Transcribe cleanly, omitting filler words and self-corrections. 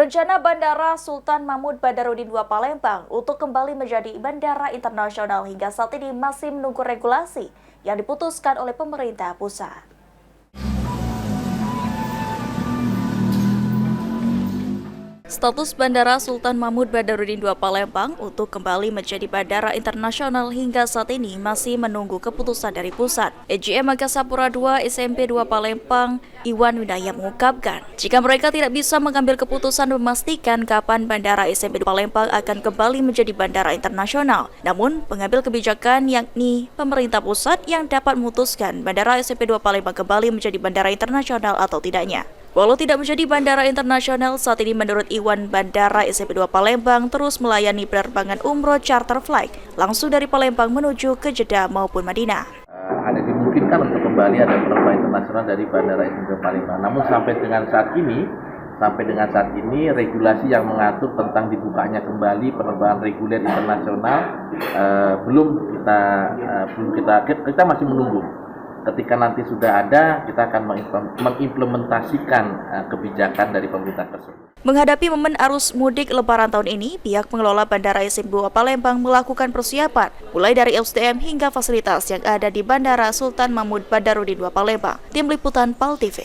Rencana Bandara Sultan Mahmud Badarudin II Palembang untuk kembali menjadi bandara internasional hingga saat ini masih menunggu regulasi yang diputuskan oleh pemerintah pusat. Status Bandara Sultan Mahmud Badarudin II Palembang untuk kembali menjadi bandara internasional hingga saat ini masih menunggu keputusan dari pusat. EJM Angkasapura II SMP 2 Palembang, Iwan Winaya mengungkapkan, jika mereka tidak bisa mengambil keputusan memastikan kapan Bandara SMP 2 Palembang akan kembali menjadi bandara internasional, namun pengambil kebijakan yakni pemerintah pusat yang dapat memutuskan Bandara SMP 2 Palembang kembali menjadi bandara internasional atau tidaknya. Walau tidak menjadi bandara internasional, saat ini menurut Iwan, Bandara SMP 2 Palembang terus melayani penerbangan umroh charter flight langsung dari Palembang menuju ke Jeddah maupun Madinah. Ada dimungkinkan untuk kembali ada penerbangan internasional dari Bandara SMP 2 Palembang. Namun sampai dengan saat ini regulasi yang mengatur tentang dibukanya kembali penerbangan reguler internasional kita masih menunggu. Ketika nanti sudah ada, kita akan mengimplementasikan kebijakan dari pemerintah tersebut. Menghadapi momen arus mudik Lebaran tahun ini, pihak pengelola Bandara SMP 2 Palembang melakukan persiapan, mulai dari SDM hingga fasilitas yang ada di Bandara Sultan Mahmud Badarudin II Palembang. Tim Liputan PAL TV.